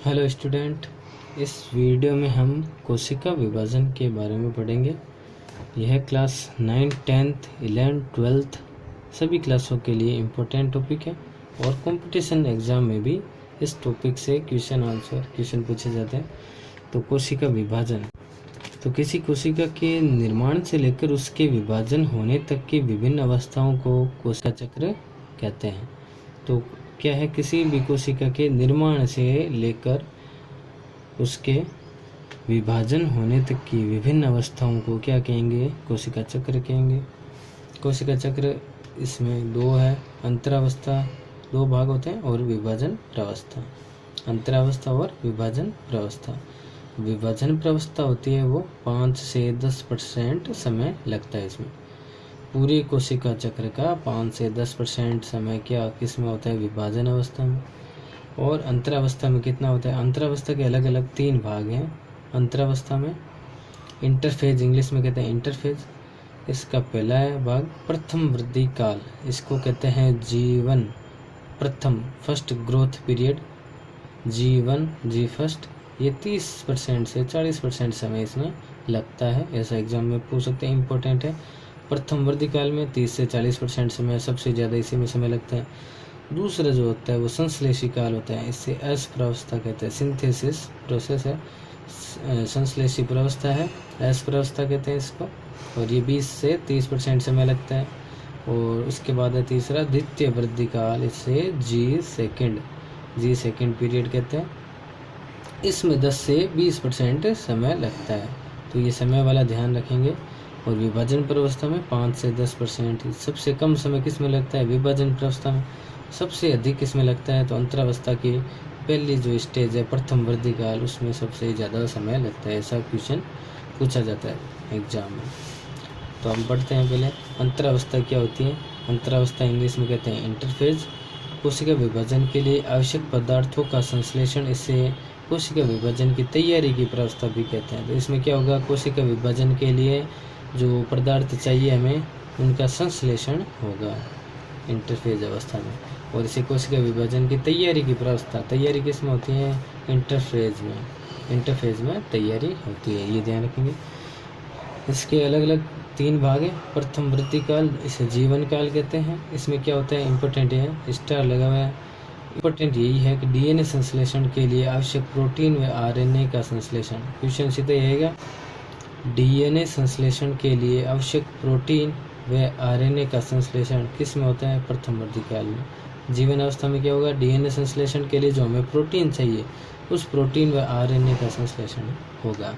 Hello student, इस video में हम कोशिका विभाजन के बारे में पढ़ेंगे। यह क्लास 9, 10th, 11th, 12th सभी क्लासों के लिए इम्पोर्टेंट टॉपिक है और कंपटीशन एग्ज़ाम में भी इस टॉपिक से क्वेश्चन पूछे जाते हैं। तो कोशिका विभाजन, तो किसी कोशिका के निर्माण से लेकर उसके विभाजन होने तक की विभिन्न अवस्थाओं को कोशिका चक्र कहते हैं। तो क्या है, किसी भी कोशिका के निर्माण से लेकर उसके विभाजन होने तक की विभिन्न अवस्थाओं को क्या कहेंगे? कोशिका चक्र कहेंगे। कोशिका चक्र इसमें दो है, अंतरावस्था, दो भाग होते हैं, और विभाजन प्रावस्था। अंतरावस्था और विभाजन प्रावस्था। विभाजन प्रावस्था होती है वो 5 से 10% समय लगता है इसमें। पूरी कोशिका चक्र का 5 से 10% समय क्या किस में होता है? विभाजन अवस्था में। और अंतरावस्था में कितना होता है? अंतरावस्था के अलग अलग 3 भाग हैं। अंतरावस्था में इंटरफेज, इंग्लिश में कहते हैं इंटरफेज। इसका पहला है भाग प्रथम वृद्धि काल, इसको कहते हैं G1, प्रथम, first growth period, G1, G first. ये 30% से 40% समय इसमें लगता है, ऐसा एग्जाम में पूछ सकते हैं, इंपॉर्टेंट है। प्रथम वृद्धि काल में 30 से 40% समय, सबसे ज़्यादा इसी में समय लगता है। दूसरा जो होता है वो संश्लेषी काल होता है, इससे एस प्रावस्था कहते हैं, सिंथेसिस प्रोसेस है, संश्लेषी प्रावस्था है, एस प्रावस्था कहते हैं इसको। और ये 20 से 30% समय लगता है। और उसके बाद है तीसरा द्वितीय वृद्धि काल, इससे जी सेकेंड पीरियड कहते हैं। इसमें 10 से 20% समय लगता है, तो ये समय वाला ध्यान रखेंगे। और विभाजन प्रावस्था में 5 से 10%। सबसे कम समय किस में लगता है? विभाजन प्रावस्था में। सबसे अधिक किसमें लगता है? तो अंतरावस्था की पहली जो स्टेज है प्रथम वृद्धि काल, उसमें सबसे ज़्यादा समय लगता है, ऐसा क्वेश्चन पूछा जाता है एग्जाम में। तो हम पढ़ते हैं पहले अंतरावस्था क्या होती है। अंतरावस्था इंग्लिश में कहते हैं इंटरफेज। कोशिका विभाजन के लिए आवश्यक पदार्थों का संश्लेषण, इससे कोशिका विभाजन की तैयारी की प्रावस्था भी कहते हैं। तो इसमें क्या होगा? कोशिका विभाजन के लिए जो पदार्थ चाहिए हमें, उनका संश्लेषण होगा इंटरफेज अवस्था में। और इसे कोशिका विभाजन की तैयारी की प्रावस्था, तैयारी किस में होती है? इंटरफेज में तैयारी होती है, ये ध्यान रखेंगे। इसके अलग अलग 3 भाग हैं। प्रथम वृद्धि काल, इसे जीवन काल कहते हैं। इसमें क्या होता है? इंपॉर्टेंट है, स्टार लगा हुआ है। इंपॉर्टेंट यही है कि डीएनए संश्लेषण के लिए आवश्यक प्रोटीन व आरएनए का संश्लेषण। क्वेश्चन सीधे रहेगा, डीएनए संश्लेषण के लिए आवश्यक प्रोटीन व आरएनए का संश्लेषण किस में होता है? प्रथम वृद्धि काल में। जीवन अवस्था में क्या होगा? डीएनए संश्लेषण के लिए जो हमें प्रोटीन चाहिए, उस प्रोटीन व आरएनए का संश्लेषण होगा।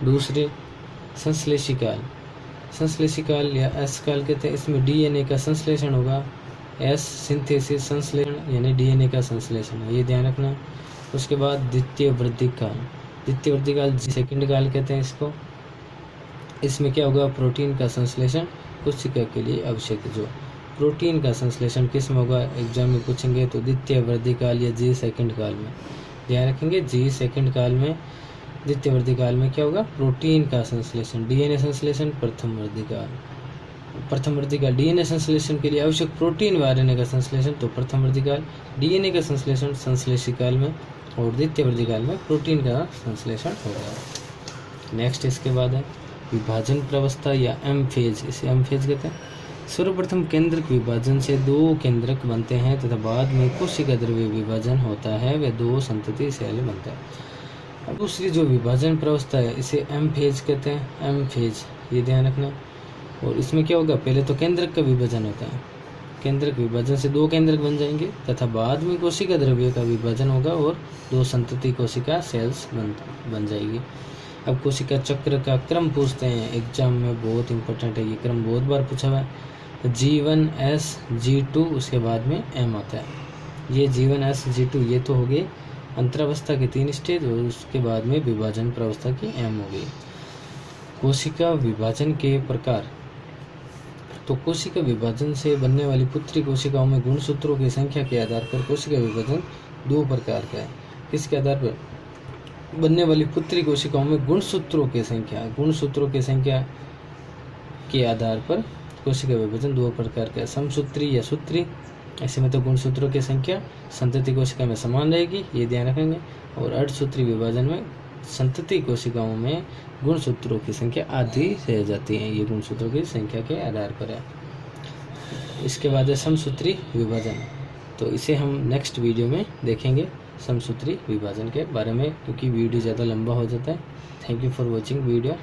दूसरे संश्लेषी काल, संश्लेषी काल या एस काल कहते हैं। इसमें डीएनए का संश्लेषण होगा। एस सिंथेसिस, संश्लेषण यानी डीएनए का संश्लेषण, ये ध्यान रखना। उसके बाद द्वितीय वृद्धि काल, द्वितीय वृद्धि काल सेकंड काल कहते हैं इसको। इसमें क्या होगा? प्रोटीन का संश्लेषण कोशिका के लिए आवश्यक है। जो प्रोटीन का संश्लेषण किस में होगा? एग्जाम में पूछेंगे, तो द्वितीय वृद्धि काल या जी सेकंड काल में। ध्यान रखेंगे, जी सेकंड काल में, द्वितीय वृद्धि काल में क्या होगा? प्रोटीन का संश्लेषण। डीएनए संश्लेषण प्रथम वृद्धि काल। प्रथम वृद्धि काल डीएनए संश्लेषण के लिए आवश्यक प्रोटीन व आरएनए का संश्लेषण, तो प्रथम वृद्धि काल। डीएनए का संश्लेषण संश्लेषी काल में, और द्वितीय वृद्धि काल में प्रोटीन का संश्लेषण होगा। नेक्स्ट इसके बाद है विभाजन प्रावस्था या एम फेज, इसे एम फेज कहते हैं। सर्वप्रथम केंद्रक विभाजन से 2 केंद्रक बनते हैं तथा बाद में कोशिका द्रव्य विभाजन होता है, वे 2 संतति सेल बनता है। अब दूसरी जो विभाजन प्रावस्था है, इसे एम फेज कहते हैं। एम फेज, ये ध्यान रखना। और इसमें क्या होगा? पहले तो केंद्रक का विभाजन होता है, केंद्रक विभाजन से 2 केंद्रक बन जाएंगे तथा बाद में कोशिका द्रव्य का विभाजन होगा और 2 संतति कोशिका सेल्स बन जाएगी। अब कोशिका चक्र का क्रम पूछते हैं एग्जाम में, बहुत इंपॉर्टेंट है ये क्रम, बहुत बार पूछा हुआ है। G1, S, G2, उसके बाद में M आता है। ये G1, S, G2 ये तो हो गए अंतरावस्था के 3 स्टेज, और उसके बाद में विभाजन प्रावस्था की M हो गई। कोशिका विभाजन के प्रकार, तो कोशिका विभाजन से बनने वाली पुत्री कोशिकाओं में गुणसूत्रों की संख्या के आधार पर कोशिका विभाजन 2 प्रकार का है। किसके आधार पर? बनने वाली पुत्री कोशिकाओं में गुणसूत्रों की संख्या के आधार पर कोशिका विभाजन 2 प्रकार का है। समसूत्री या सूत्री, ऐसे में तो गुणसूत्रों की संख्या संतति कोशिका में समान रहेगी, ये ध्यान रखेंगे। और अर्धसूत्री विभाजन में संतति कोशिकाओं में गुणसूत्रों की संख्या आधी रह जाती है। ये गुणसूत्रों की संख्या के आधार पर है। इसके बाद है समसूत्री विभाजन, तो इसे हम नेक्स्ट वीडियो में देखेंगे समसूत्री विभाजन के बारे में, क्योंकि वीडियो ज़्यादा लंबा हो जाता है। Thank you for watching video.